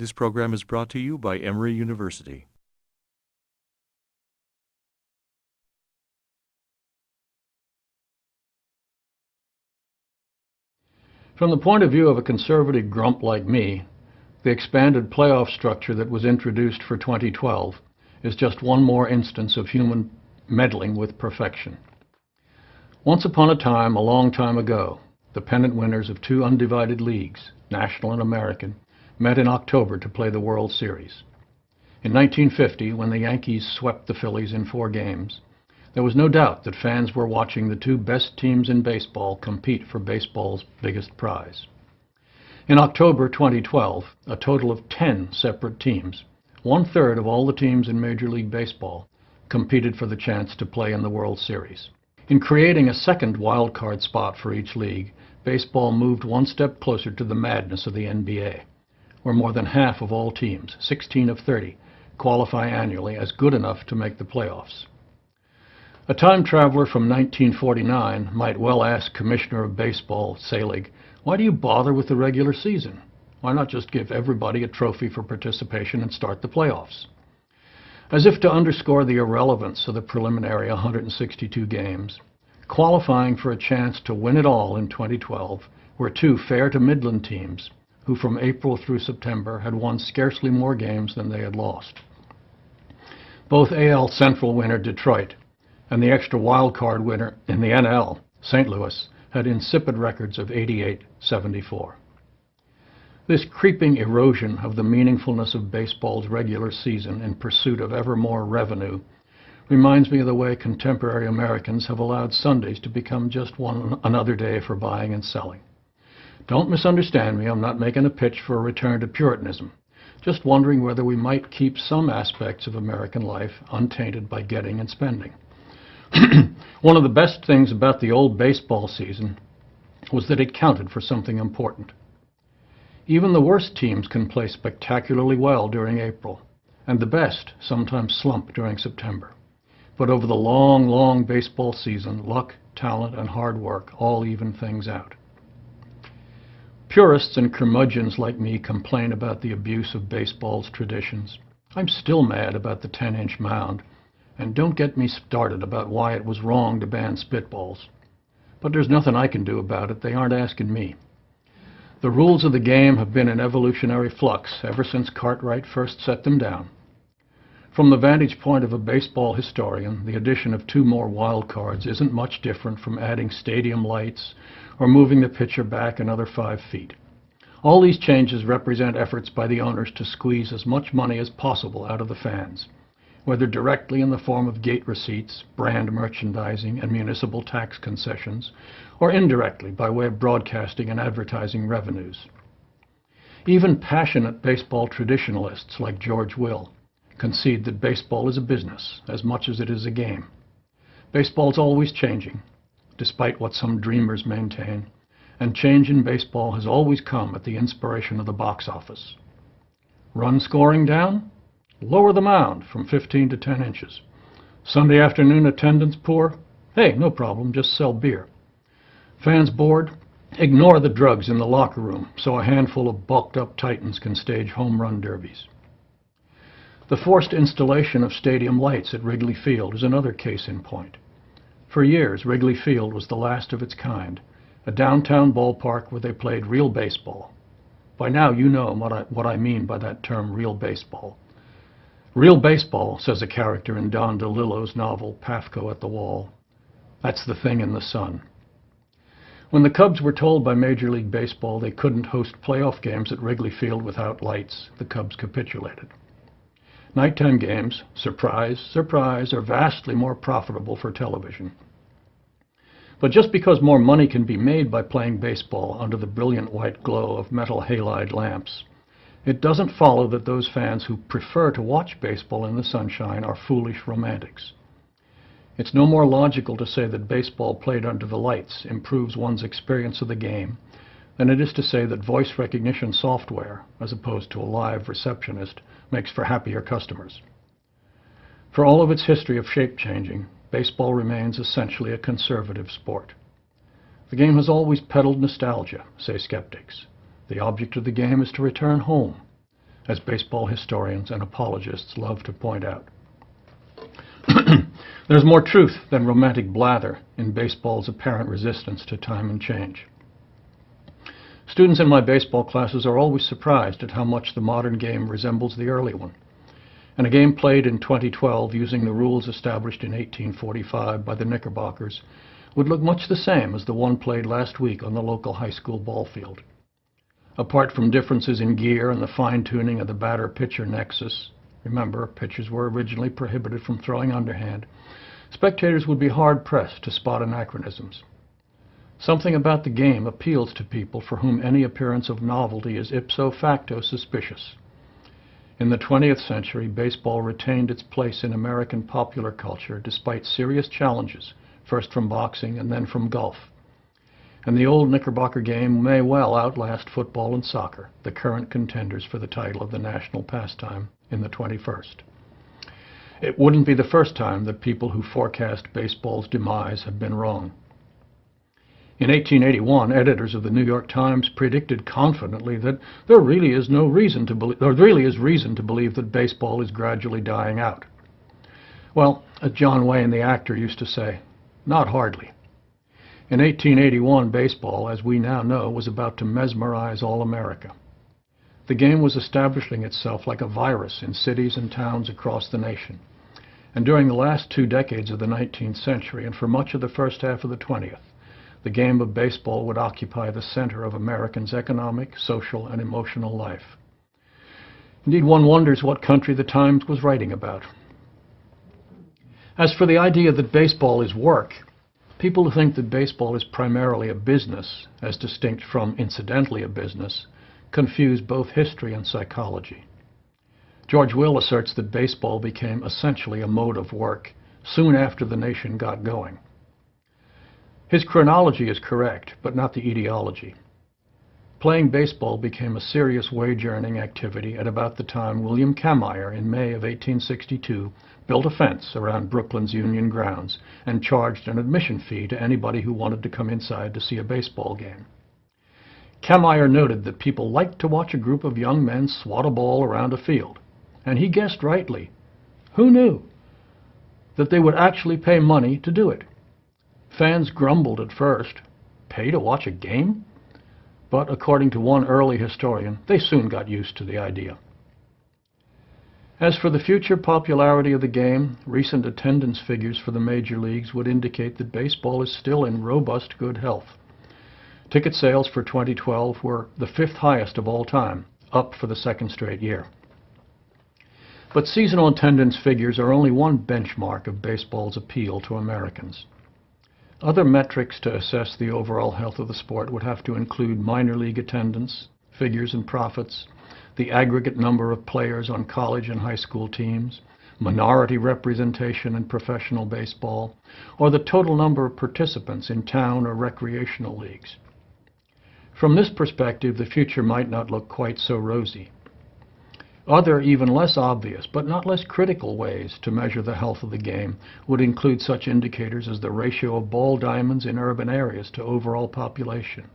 This program is brought to you by Emory University. From the point of view of a conservative grump like me, the expanded playoff structure that was introduced for 2012 is just one more instance of human meddling with perfection. Once upon a time, a long time ago, the pennant winners of two undivided leagues, National and American, met in October to play the World Series. In 1950, when the Yankees swept the Phillies in 4 games, there was no doubt that fans were watching the two best teams in baseball compete for baseball's biggest prize. In October 2012, a total of 10 separate teams, 1/3 of all the teams in Major League Baseball, competed for the chance to play in the World Series. In creating a second wild card spot for each league, baseball moved one step closer to the madness of the NBA, where more than half of all teams, 16 of 30, qualify annually as good enough to make the playoffs. A time traveler from 1949 might well ask Commissioner of Baseball, Selig, why do you bother with the regular season? Why not just give everybody a trophy for participation and start the playoffs? As if to underscore the irrelevance of the preliminary 162 games, qualifying for a chance to win it all in 2012 were two fair to Midland teams who from April through September had won scarcely more games than they had lost. Both AL Central winner Detroit and the extra wild card winner in the NL, St. Louis, had insipid records of 88-74. This creeping erosion of the meaningfulness of baseball's regular season in pursuit of ever more revenue reminds me of the way contemporary Americans have allowed Sundays to become just another day for buying and selling. Don't misunderstand me, I'm not making a pitch for a return to Puritanism, just wondering whether we might keep some aspects of American life untainted by getting and spending. One of the best things about the old baseball season was that it counted for something important. Even the worst teams can play spectacularly well during April, and the best sometimes slump during September. But over the long, long baseball season, luck, talent, and hard work all even things out. Purists and curmudgeons like me complain about the abuse of baseball's traditions. I'm still mad about the 10-inch mound. And don't get me started about why it was wrong to ban spitballs. But there's nothing I can do about it. They aren't asking me. The rules of the game have been in evolutionary flux ever since Cartwright first set them down. From the vantage point of a baseball historian, the addition of 2 more wild cards isn't much different from adding stadium lights or moving the pitcher back another 5 feet. All these changes represent efforts by the owners to squeeze as much money as possible out of the fans, whether directly in the form of gate receipts, brand merchandising, and municipal tax concessions, or indirectly by way of broadcasting and advertising revenues. Even passionate baseball traditionalists like George Will concede that baseball is a business as much as it is a game. Baseball's always changing, despite what some dreamers maintain, and change in baseball has always come at the inspiration of the box office. Run scoring down? Lower the mound from 15 to 10 inches. Sunday afternoon attendance poor? Hey, no problem, just sell beer. Fans bored? Ignore the drugs in the locker room so a handful of bulked up titans can stage home run derbies. The forced installation of stadium lights at Wrigley Field is another case in point. For years, Wrigley Field was the last of its kind, a downtown ballpark where they played real baseball. By now you know what I mean by that term, real baseball. Real baseball, says a character in Don DeLillo's novel Pafko at the Wall. That's the thing in the sun. When the Cubs were told by Major League Baseball they couldn't host playoff games at Wrigley Field without lights, the Cubs capitulated. Nighttime games, surprise, surprise, are vastly more profitable for television. But just because more money can be made by playing baseball under the brilliant white glow of metal halide lamps, it doesn't follow that those fans who prefer to watch baseball in the sunshine are foolish romantics. It's no more logical to say that baseball played under the lights improves one's experience of the game than it is to say that voice recognition software, as opposed to a live receptionist, makes for happier customers. For all of its history of shape-changing, baseball remains essentially a conservative sport. The game has always peddled nostalgia, say skeptics. The object of the game is to return home. as baseball historians and apologists love to point out. There's more truth than romantic blather in baseball's apparent resistance to time and change. Students in my baseball classes are always surprised at how much the modern game resembles the early one. And a game played in 2012 using the rules established in 1845 by the Knickerbockers would look much the same as the one played last week on the local high school ball field. Apart from differences in gear and the fine-tuning of the batter-pitcher nexus, remember, pitchers were originally prohibited from throwing underhand, spectators would be hard-pressed to spot anachronisms. Something about the game appeals to people for whom any appearance of novelty is ipso facto suspicious. In the 20th century, baseball retained its place in American popular culture despite serious challenges, first from boxing and then from golf. And the old Knickerbocker game may well outlast football and soccer, the current contenders for the title of the national pastime in the 21st. It wouldn't be the first time that people who forecast baseball's demise have been wrong. In 1881, editors of the New York Times predicted confidently that there really is reason to believe that baseball is gradually dying out. Well, as John Wayne, the actor, used to say, not hardly. In 1881, baseball, as we now know, was about to mesmerize all America. The game was establishing itself like a virus in cities and towns across the nation. And during the last 2 decades of the 19th century, and for much of the first half of the 20th, the game of baseball would occupy the center of Americans' economic, social, and emotional life. Indeed, one wonders what country the Times was writing about. As for the idea that baseball is work, people who think that baseball is primarily a business, as distinct from incidentally a business, confuse both history and psychology. George Will asserts that baseball became essentially a mode of work soon after the nation got going. His chronology is correct, but not the etiology. Playing baseball became a serious wage-earning activity at about the time William Kamier, in May of 1862, built a fence around Brooklyn's Union grounds and charged an admission fee to anybody who wanted to come inside to see a baseball game. Kamier noted that people liked to watch a group of young men swat a ball around a field, and he guessed rightly. Who knew that they would actually pay money to do it? Fans grumbled at first. Pay to watch a game? But according to one early historian, they soon got used to the idea. As for the future popularity of the game, recent attendance figures for the major leagues would indicate that baseball is still in robust good health. Ticket sales for 2012 were the 5th highest of all time, up for the 2nd straight year. But seasonal attendance figures are only one benchmark of baseball's appeal to Americans. Other metrics to assess the overall health of the sport would have to include minor league attendance, figures and profits, the aggregate number of players on college and high school teams, minority representation in professional baseball, or the total number of participants in town or recreational leagues. From this perspective, the future might not look quite so rosy. Other, even less obvious, but not less critical ways to measure the health of the game would include such indicators as the ratio of ball diamonds in urban areas to overall population,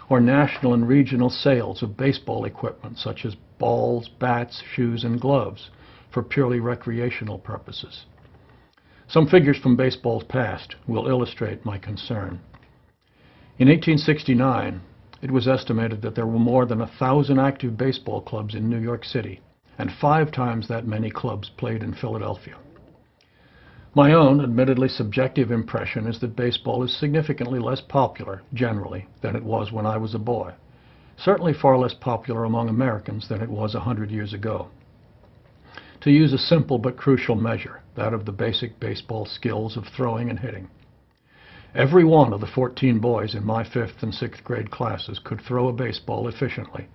or national and regional sales of baseball equipment such as balls, bats, shoes, and gloves for purely recreational purposes. Some figures from baseball's past will illustrate my concern. In 1869, it was estimated that there were more than 1,000 active baseball clubs in New York City, and 5 times that many clubs played in Philadelphia. My own, admittedly subjective impression is that baseball is significantly less popular, generally, than it was when I was a boy. Certainly far less popular among Americans than it was 100 years ago. To use a simple but crucial measure, that of the basic baseball skills of throwing and hitting. Every one of the 14 boys in my 5th and 6th grade classes could throw a baseball efficiently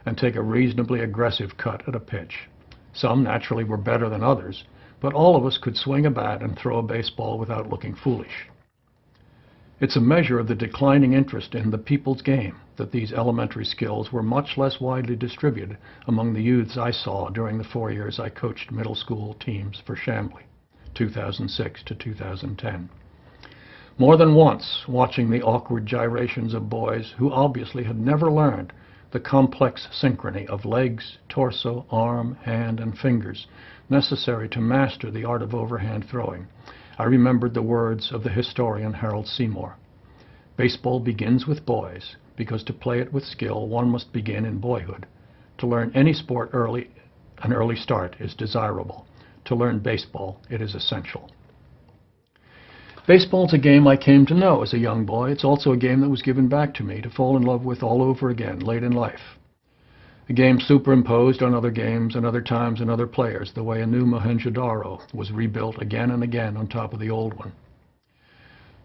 and take a reasonably aggressive cut at a pitch. Some naturally were better than others, but all of us could swing a bat and throw a baseball without looking foolish. It's a measure of the declining interest in the people's game that these elementary skills were much less widely distributed among the youths I saw during the 4 years I coached middle school teams for Chambly, 2006 to 2010. More than once, watching the awkward gyrations of boys who obviously had never learned the complex synchrony of legs, torso, arm, hand, and fingers necessary to master the art of overhand throwing, I remembered the words of the historian Harold Seymour. Baseball begins with boys, because to play it with skill one must begin in boyhood. To learn any sport early, an early start is desirable. To learn baseball, it is essential. Baseball's a game I came to know as a young boy. It's also a game that was given back to me to fall in love with all over again late in life. A game superimposed on other games and other times and other players, the way a new Mohenjo-Daro was rebuilt again and again on top of the old one.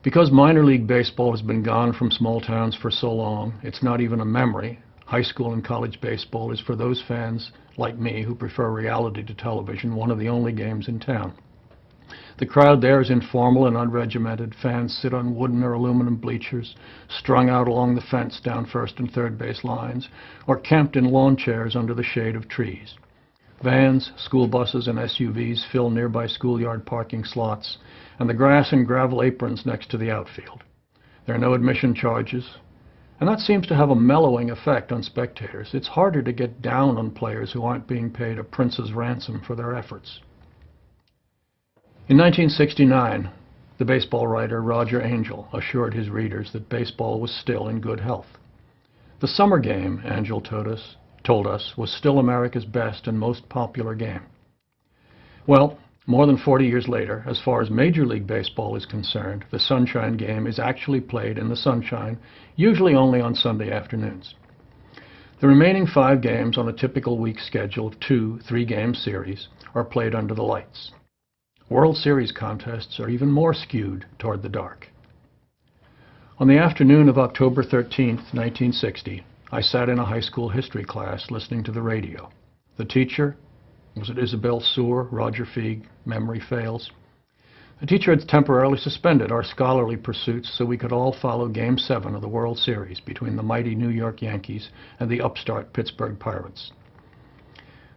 Because minor league baseball has been gone from small towns for so long, it's not even a memory. High school and college baseball is for those fans like me who prefer reality to television, one of the only games in town. The crowd there is informal and unregimented. Fans sit on wooden or aluminum bleachers, strung out along the fence down first and third base lines, or camped in lawn chairs under the shade of trees. Vans, school buses, and SUVs fill nearby schoolyard parking slots, and the grass and gravel aprons next to the outfield. There are no admission charges, and that seems to have a mellowing effect on spectators. It's harder to get down on players who aren't being paid a prince's ransom for their efforts. In 1969, the baseball writer Roger Angell assured his readers that baseball was still in good health. The summer game, Angell told us, was still America's best and most popular game. Well, more than 40 years later, as far as Major League Baseball is concerned, the sunshine game is actually played in the sunshine, usually only on Sunday afternoons. The remaining 5 games on a typical week schedule of 2 3-game series are played under the lights. World Series contests are even more skewed toward the dark. On the afternoon of October 13, 1960, I sat in a high school history class listening to the radio. The teacher, was it Isabel Sewer, Roger Feig, memory fails? The teacher had temporarily suspended our scholarly pursuits so we could all follow Game 7 of the World Series between the mighty New York Yankees and the upstart Pittsburgh Pirates.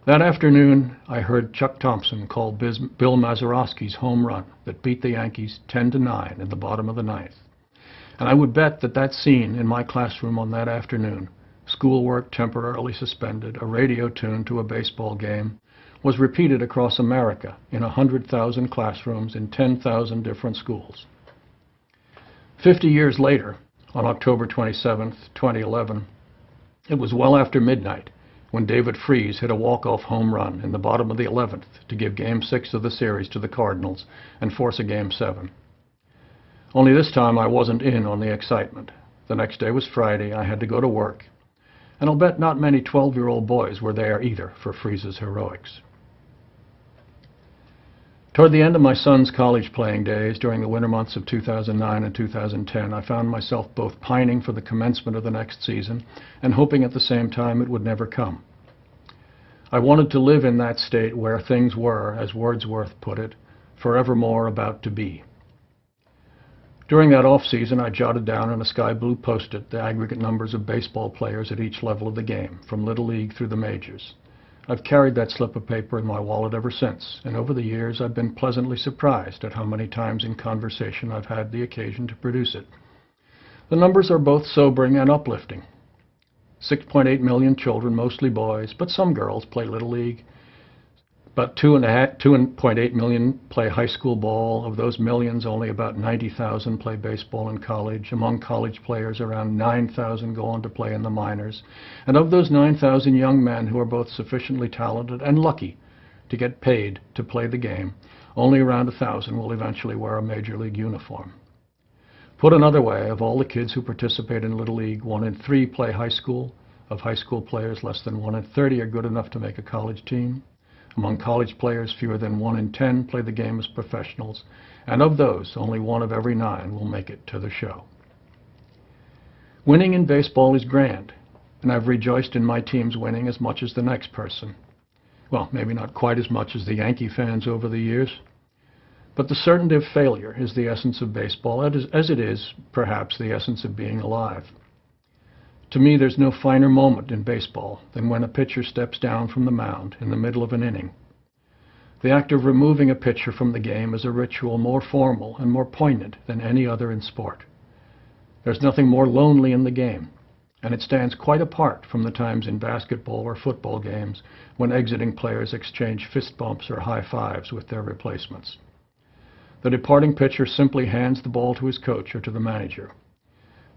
That afternoon, I heard Chuck Thompson call Bill Mazeroski's home run that beat the Yankees 10-9 in the bottom of the 9th. And I would bet that that scene in my classroom on that afternoon, schoolwork temporarily suspended, a radio tuned to a baseball game, was repeated across America in 100,000 classrooms in 10,000 different schools. 50 years later, on October 27, 2011, it was well after midnight when David Freese hit a walk-off home run in the bottom of the 11th to give Game 6 of the series to the Cardinals and force a Game 7. Only this time I wasn't in on the excitement. The next day was Friday. I had to go to work. And I'll bet not many 12-year-old boys were there either for Freese's heroics. Toward the end of my son's college playing days, during the winter months of 2009 and 2010, I found myself both pining for the commencement of the next season and hoping at the same time it would never come. I wanted to live in that state where things were, as Wordsworth put it, forevermore about to be. During that off-season, I jotted down on a sky-blue post-it the aggregate numbers of baseball players at each level of the game, from Little League through the majors. I've carried that slip of paper in my wallet ever since, and over the years I've been pleasantly surprised at how many times in conversation I've had the occasion to produce it. The numbers are both sobering and uplifting. 6.8 million children, mostly boys, but some girls, play Little League. About 2.8 million play high school ball. Of those millions, only about 90,000 play baseball in college. Among college players, around 9,000 go on to play in the minors. And of those 9,000 young men who are both sufficiently talented and lucky to get paid to play the game, only around 1,000 will eventually wear a major league uniform. Put another way, of all the kids who participate in Little League, 1 in 3 play high school. Of high school players, less than 1 in 30 are good enough to make a college team. Among college players, fewer than 1 in 10 play the game as professionals, and of those, only 1 of every 9 will make it to the show. Winning in baseball is grand, and I've rejoiced in my team's winning as much as the next person. Well, maybe not quite as much as the Yankee fans over the years, but the certainty of failure is the essence of baseball, as it is, perhaps, the essence of being alive. To me, there's no finer moment in baseball than when a pitcher steps down from the mound in the middle of an inning. The act of removing a pitcher from the game is a ritual more formal and more poignant than any other in sport. There's nothing more lonely in the game. and it stands quite apart from the times in basketball or football games when exiting players exchange fist bumps or high fives with their replacements. The departing pitcher simply hands the ball to his coach or to the manager.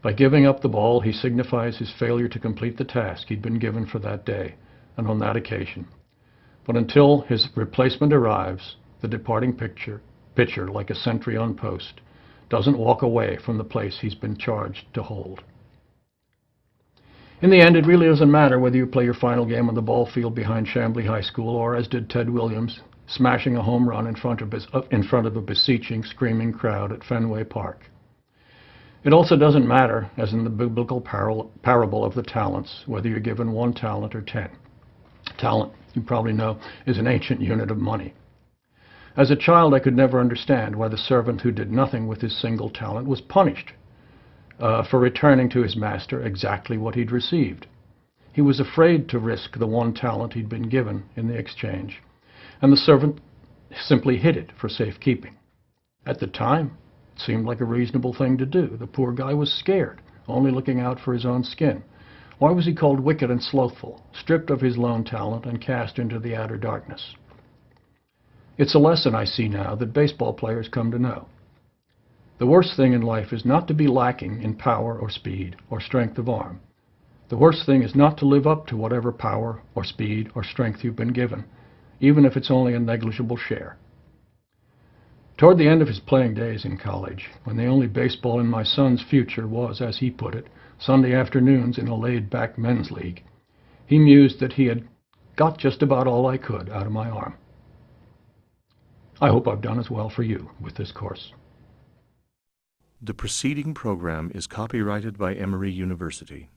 By giving up the ball, he signifies his failure to complete the task he'd been given for that day and on that occasion. But until his replacement arrives, the departing pitcher, like a sentry on post, doesn't walk away from the place he's been charged to hold. In the end, it really doesn't matter whether you play your final game on the ball field behind Chambly High School or, as did Ted Williams, smashing a home run in front of a beseeching, screaming crowd at Fenway Park. It also doesn't matter, as in the biblical parable of the talents, whether you're given 1 talent or 10. Talent, you probably know, is an ancient unit of money. As a child, I could never understand why the servant who did nothing with his single talent was punished for returning to his master exactly what he'd received. He was afraid to risk the 1 talent he'd been given in the exchange, and the servant simply hid it for safekeeping. At the time, it seemed like a reasonable thing to do. The poor guy was scared, only looking out for his own skin. Why was he called wicked and slothful, stripped of his lone talent and cast into the outer darkness? It's a lesson I see now that baseball players come to know. The worst thing in life is not to be lacking in power or speed or strength of arm. The worst thing is not to live up to whatever power or speed or strength you've been given, even if it's only a negligible share. Toward the end of his playing days in college, when the only baseball in my son's future was, as he put it, Sunday afternoons in a laid-back men's league, he mused that he had got just about all I could out of my arm. I hope I've done as well for you with this course. The preceding program is copyrighted by Emory University.